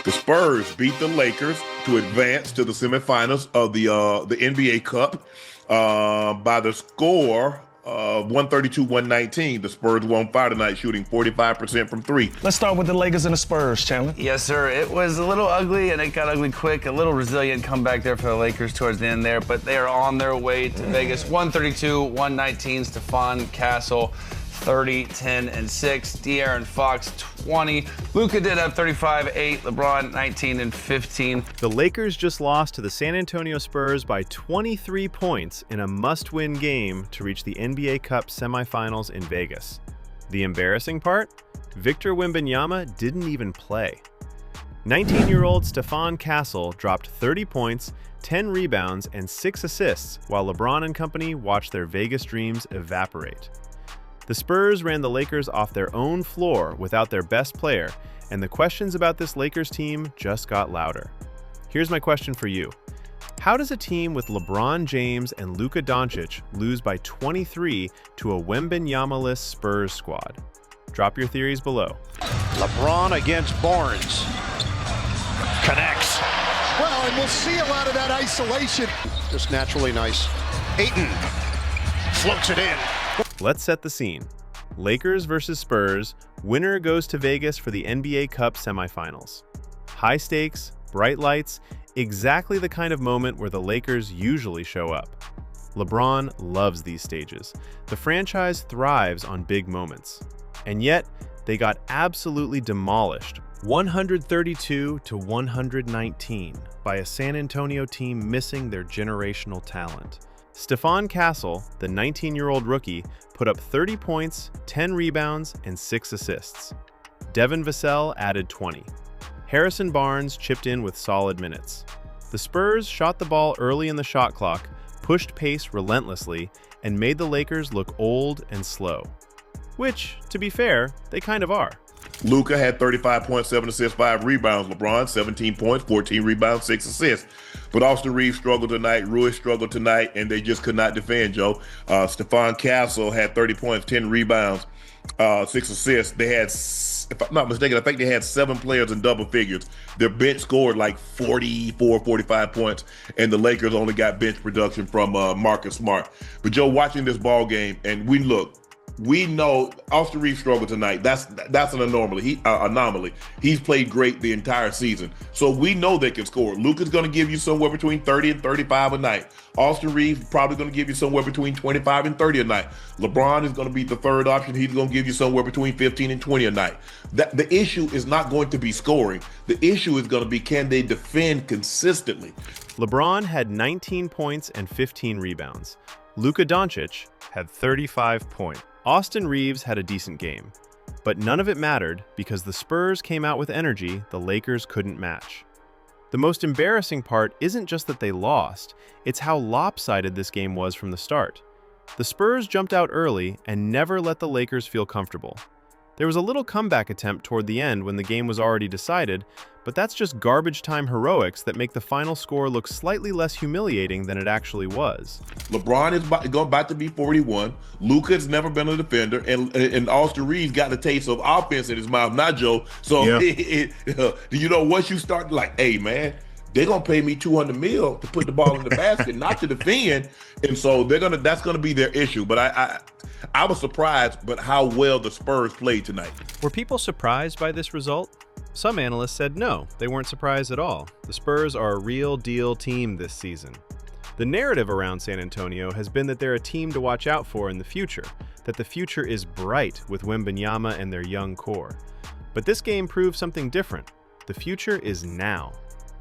The Spurs beat the Lakers to advance to the semifinals of the NBA Cup by the score of 132-119. The Spurs were on fire tonight, shooting 45% from three. Let's start with the Lakers and the Spurs, Chandler. Yes, sir. It was a little ugly, and it got ugly quick. A little resilient comeback there for the Lakers towards the end there, but they are on their way to Vegas. 132-119. Stephon Castle, 30, 10, and 6. De'Aaron Fox, 20. Luka did have 35, 8. LeBron, 19 and 15. The Lakers just lost to the San Antonio Spurs by 23 points in a must-win game to reach the NBA Cup semifinals in Vegas. The embarrassing part? Victor Wembanyama didn't even play. 19-year-old Stephon Castle dropped 30 points, 10 rebounds, and 6 assists while LeBron and company watched their Vegas dreams evaporate. The Spurs ran the Lakers off their own floor without their best player, and the questions about this Lakers team just got louder. Here's my question for you. How does a team with LeBron James and Luka Doncic lose by 23 to a Wembanyama-less Spurs squad? Drop your theories below. LeBron against Barnes. Connects. Well, and we'll see a lot of that isolation. Just naturally nice. Ayton floats it in. Let's set the scene. Lakers versus Spurs, winner goes to Vegas for the NBA Cup semifinals. High stakes, bright lights, exactly the kind of moment where the Lakers usually show up. LeBron loves these stages. The franchise thrives on big moments. And yet, they got absolutely demolished, 132-119, by a San Antonio team missing their generational talent. Stephon Castle, the 19-year-old rookie, put up 30 points, 10 rebounds, and 6 assists. Devin Vassell added 20. Harrison Barnes chipped in with solid minutes. The Spurs shot the ball early in the shot clock, pushed pace relentlessly, and made the Lakers look old and slow. Which, to be fair, they kind of are. Luka had 35 points, 7 assists, 5 rebounds. LeBron, 17 points, 14 rebounds, 6 assists. But Austin Reeves struggled tonight. Rui struggled tonight, and they just could not defend, Joe. Stephon Castle had 30 points, 10 rebounds, 6 assists. They had, if I'm not mistaken, I think they had 7 players in double figures. Their bench scored like 44, 45 points, and the Lakers only got bench production from Marcus Smart. But, Joe, watching this ball game, and we know Austin Reeves struggled tonight. That's an anomaly. He's played great the entire season. So we know they can score. Luka's going to give you somewhere between 30 and 35 a night. Austin Reeves probably going to give you somewhere between 25 and 30 a night. LeBron is going to be the third option. He's going to give you somewhere between 15 and 20 a night. The issue is not going to be scoring. The issue is going to be, can they defend consistently? LeBron had 19 points and 15 rebounds. Luka Doncic had 35 points. Austin Reeves had a decent game, but none of it mattered because the Spurs came out with energy the Lakers couldn't match. The most embarrassing part isn't just that they lost, it's how lopsided this game was from the start. The Spurs jumped out early and never let the Lakers feel comfortable. There was a little comeback attempt toward the end when the game was already decided, but that's just garbage time heroics that make the final score look slightly less humiliating than it actually was. LeBron is about to be 41. Luka's never been a defender, and Austin Reeves got a taste of offense in his mouth, not Joe. So, once you start like, hey, man, they're going to pay me $200 million to put the ball in the basket, not to defend. And so that's going to be their issue. But I was surprised but how well the Spurs played tonight. Were people surprised by this result? Some analysts said no, they weren't surprised at all. The Spurs are a real deal team this season. The narrative around San Antonio has been that they're a team to watch out for in the future, that the future is bright with Wembanyama and their young core. But this game proved something different. The future is now.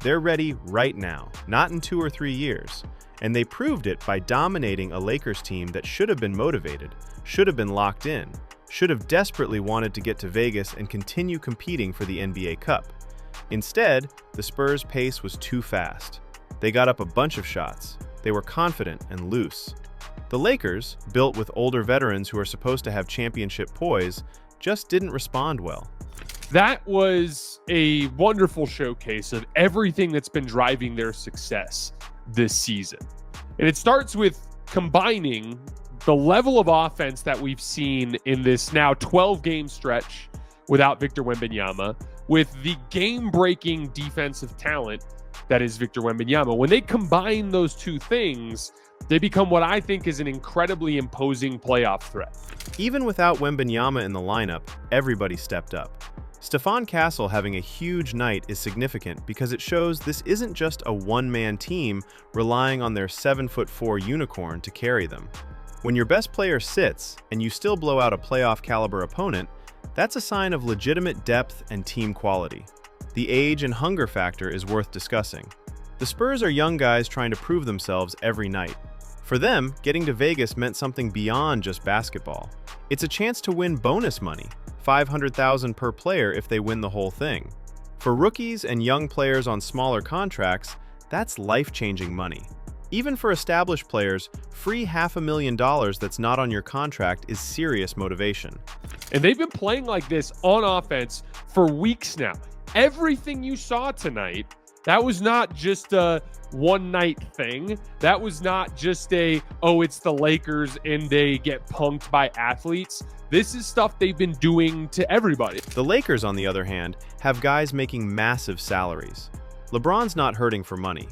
They're ready right now, not in 2 or 3 years. And they proved it by dominating a Lakers team that should have been motivated, should have been locked in, should have desperately wanted to get to Vegas and continue competing for the NBA Cup. Instead, the Spurs' pace was too fast. They got up a bunch of shots. They were confident and loose. The Lakers, built with older veterans who are supposed to have championship poise, just didn't respond well. That was a wonderful showcase of everything that's been driving their success this season. And it starts with combining the level of offense that we've seen in this now 12-game stretch without Victor Wembanyama with the game-breaking defensive talent that is Victor Wembanyama. When they combine those two things, they become what I think is an incredibly imposing playoff threat. Even without Wembanyama in the lineup, everybody stepped up. Stephon Castle having a huge night is significant because it shows this isn't just a one-man team relying on their 7'4" unicorn to carry them. When your best player sits and you still blow out a playoff-caliber opponent, that's a sign of legitimate depth and team quality. The age and hunger factor is worth discussing. The Spurs are young guys trying to prove themselves every night. For them, getting to Vegas meant something beyond just basketball. It's a chance to win bonus money, $500,000 per player if they win the whole thing. For rookies and young players on smaller contracts, that's life-changing money. Even for established players, free $500,000 that's not on your contract is serious motivation. And they've been playing like this on offense for weeks now. Everything you saw tonight, that was not just a one-night thing. That was not just it's the Lakers and they get punked by athletes. This is stuff they've been doing to everybody. The Lakers, on the other hand, have guys making massive salaries. LeBron's not hurting for money.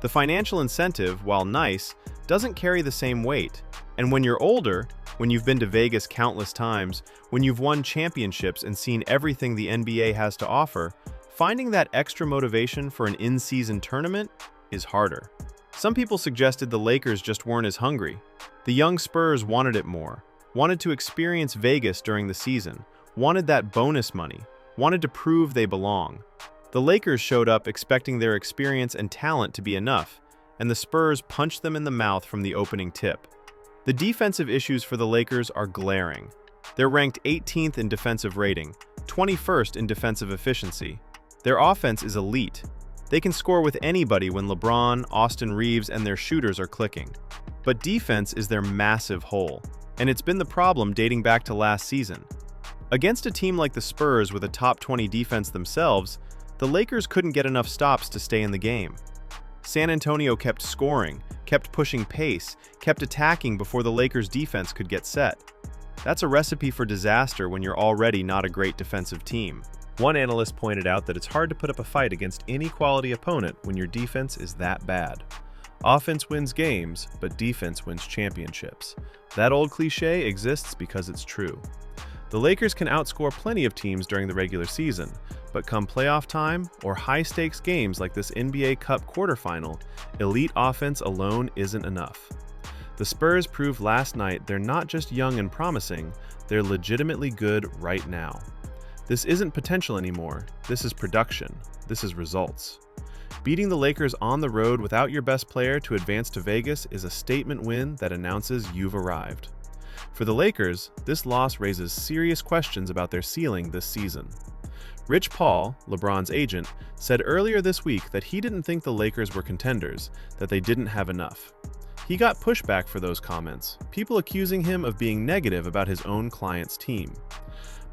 The financial incentive, while nice, doesn't carry the same weight. And when you're older, when you've been to Vegas countless times, when you've won championships and seen everything the NBA has to offer, finding that extra motivation for an in-season tournament is harder. Some people suggested the Lakers just weren't as hungry. The young Spurs wanted it more, wanted to experience Vegas during the season, wanted that bonus money, wanted to prove they belong. The Lakers showed up expecting their experience and talent to be enough, and the Spurs punched them in the mouth from the opening tip. The defensive issues for the Lakers are glaring. They're ranked 18th in defensive rating, 21st in defensive efficiency. Their offense is elite. They can score with anybody when LeBron, Austin Reeves, and their shooters are clicking. But defense is their massive hole, and it's been the problem dating back to last season. Against a team like the Spurs with a top 20 defense themselves, the Lakers couldn't get enough stops to stay in the game. San Antonio kept scoring, kept pushing pace, kept attacking before the Lakers' defense could get set. That's a recipe for disaster when you're already not a great defensive team. One analyst pointed out that it's hard to put up a fight against any quality opponent when your defense is that bad. Offense wins games, but defense wins championships. That old cliche exists because it's true. The Lakers can outscore plenty of teams during the regular season, but come playoff time or high-stakes games like this NBA Cup quarterfinal, elite offense alone isn't enough. The Spurs proved last night they're not just young and promising, they're legitimately good right now. This isn't potential anymore, this is production, this is results. Beating the Lakers on the road without your best player to advance to Vegas is a statement win that announces you've arrived. For the Lakers, this loss raises serious questions about their ceiling this season. Rich Paul, LeBron's agent, said earlier this week that he didn't think the Lakers were contenders, that they didn't have enough. He got pushback for those comments, people accusing him of being negative about his own client's team.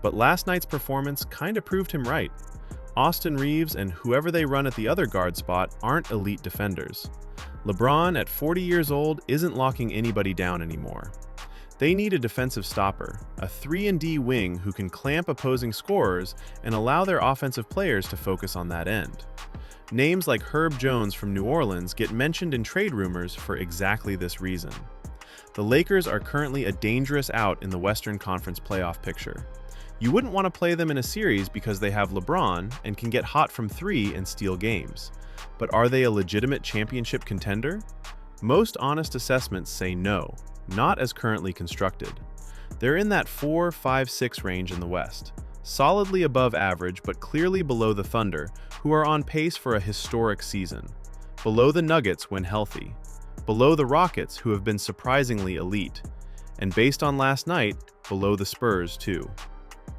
But last night's performance kinda proved him right. Austin Reeves and whoever they run at the other guard spot aren't elite defenders. LeBron, at 40 years old, isn't locking anybody down anymore. They need a defensive stopper, a 3-and-D wing who can clamp opposing scorers and allow their offensive players to focus on that end. Names like Herb Jones from New Orleans get mentioned in trade rumors for exactly this reason. The Lakers are currently a dangerous out in the Western Conference playoff picture. You wouldn't want to play them in a series because they have LeBron and can get hot from three and steal games. But are they a legitimate championship contender? Most honest assessments say no, not as currently constructed. They're in that 4, 5, 6 range in the West, solidly above average but clearly below the Thunder, who are on pace for a historic season, below the Nuggets when healthy, below the Rockets who have been surprisingly elite, and based on last night, below the Spurs too.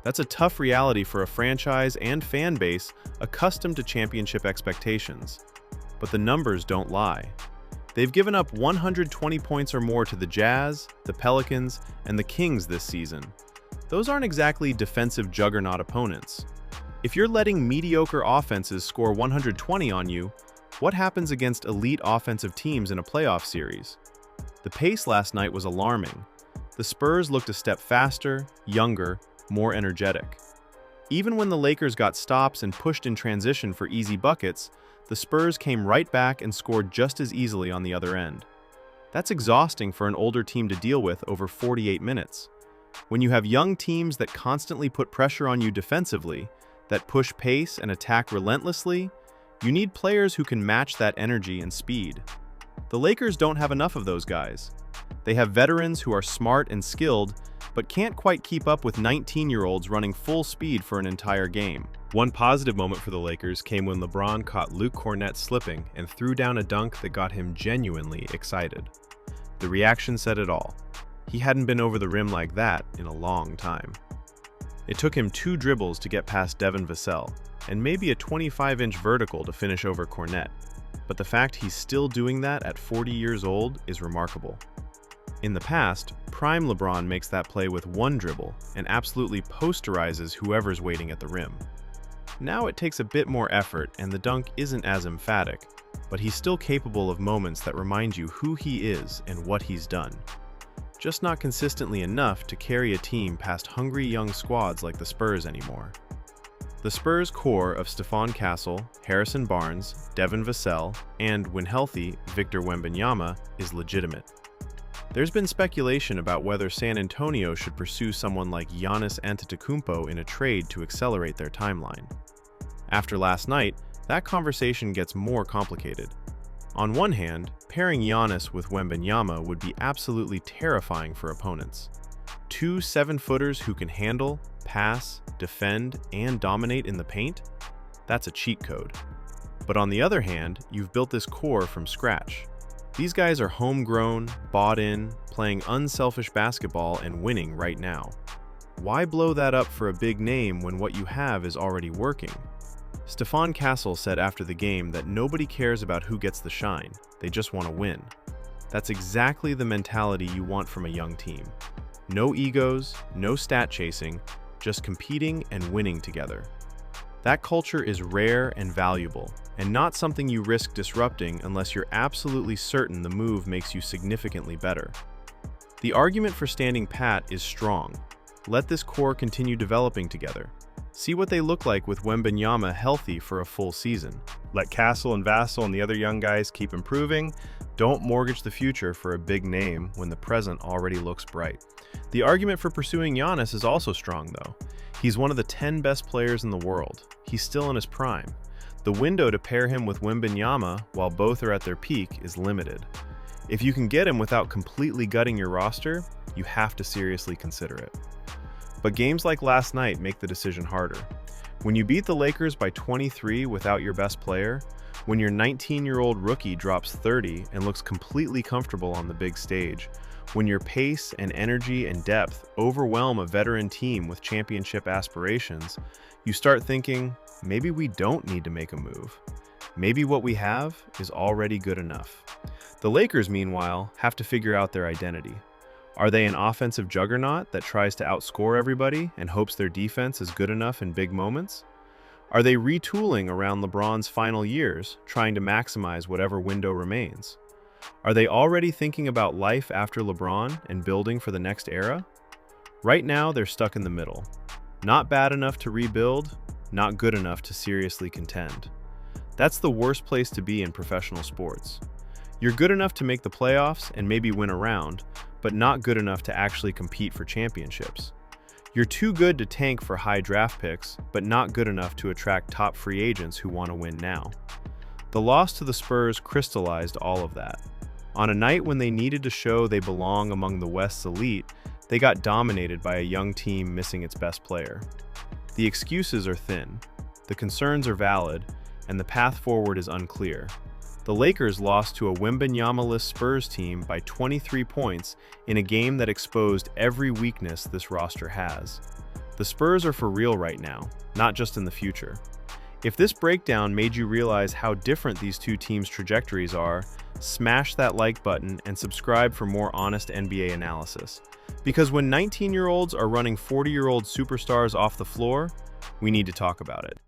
That's a tough reality for a franchise and fan base accustomed to championship expectations. But the numbers don't lie. They've given up 120 points or more to the Jazz, the Pelicans, and the Kings this season. Those aren't exactly defensive juggernaut opponents. If you're letting mediocre offenses score 120 on you, what happens against elite offensive teams in a playoff series? The pace last night was alarming. The Spurs looked a step faster, younger, more energetic. Even when the Lakers got stops and pushed in transition for easy buckets, the Spurs came right back and scored just as easily on the other end. That's exhausting for an older team to deal with over 48 minutes. When you have young teams that constantly put pressure on you defensively, that push pace and attack relentlessly, you need players who can match that energy and speed. The Lakers don't have enough of those guys. They have veterans who are smart and skilled, but can't quite keep up with 19-year-olds running full speed for an entire game. One positive moment for the Lakers came when LeBron caught Luke Kornet slipping and threw down a dunk that got him genuinely excited. The reaction said it all. He hadn't been over the rim like that in a long time. It took him 2 dribbles to get past Devin Vassell, and maybe a 25-inch vertical to finish over Kornet. But the fact he's still doing that at 40 years old is remarkable. In the past, prime LeBron makes that play with 1 dribble and absolutely posterizes whoever's waiting at the rim. Now it takes a bit more effort and the dunk isn't as emphatic, but he's still capable of moments that remind you who he is and what he's done. Just not consistently enough to carry a team past hungry young squads like the Spurs anymore. The Spurs' core of Stephon Castle, Harrison Barnes, Devin Vassell, and, when healthy, Victor Wembanyama is legitimate. There's been speculation about whether San Antonio should pursue someone like Giannis Antetokounmpo in a trade to accelerate their timeline. After last night, that conversation gets more complicated. On one hand, pairing Giannis with Wembanyama would be absolutely terrifying for opponents. 2 7-footers who can handle, pass, defend, and dominate in the paint? That's a cheat code. But on the other hand, you've built this core from scratch. These guys are homegrown, bought in, playing unselfish basketball and winning right now. Why blow that up for a big name when what you have is already working? Stephon Castle said after the game that nobody cares about who gets the shine, they just want to win. That's exactly the mentality you want from a young team. No egos, no stat chasing, just competing and winning together. That culture is rare and valuable, and not something you risk disrupting unless you're absolutely certain the move makes you significantly better. The argument for standing pat is strong. Let this core continue developing together. See what they look like with Wembanyama healthy for a full season. Let Castle and Vassell and the other young guys keep improving. Don't mortgage the future for a big name when the present already looks bright. The argument for pursuing Giannis is also strong, though. He's one of the 10 best players in the world. He's still in his prime. The window to pair him with Wembanyama while both are at their peak is limited. If you can get him without completely gutting your roster, you have to seriously consider it. But games like last night make the decision harder. When you beat the Lakers by 23 without your best player, when your 19-year-old rookie drops 30 and looks completely comfortable on the big stage, when your pace and energy and depth overwhelm a veteran team with championship aspirations, you start thinking, maybe we don't need to make a move. Maybe what we have is already good enough. The Lakers, meanwhile, have to figure out their identity. Are they an offensive juggernaut that tries to outscore everybody and hopes their defense is good enough in big moments? Are they retooling around LeBron's final years, trying to maximize whatever window remains? Are they already thinking about life after LeBron and building for the next era? Right now, they're stuck in the middle. Not bad enough to rebuild, not good enough to seriously contend. That's the worst place to be in professional sports. You're good enough to make the playoffs and maybe win a round, but not good enough to actually compete for championships. You're too good to tank for high draft picks, but not good enough to attract top free agents who want to win now. The loss to the Spurs crystallized all of that. On a night when they needed to show they belong among the West's elite, they got dominated by a young team missing its best player. The excuses are thin, the concerns are valid, and the path forward is unclear. The Lakers lost to a Wembanyama-less Spurs team by 23 points in a game that exposed every weakness this roster has. The Spurs are for real right now, not just in the future. If this breakdown made you realize how different these two teams' trajectories are, smash that like button and subscribe for more honest NBA analysis. Because when 19-year-olds are running 40-year-old superstars off the floor, we need to talk about it.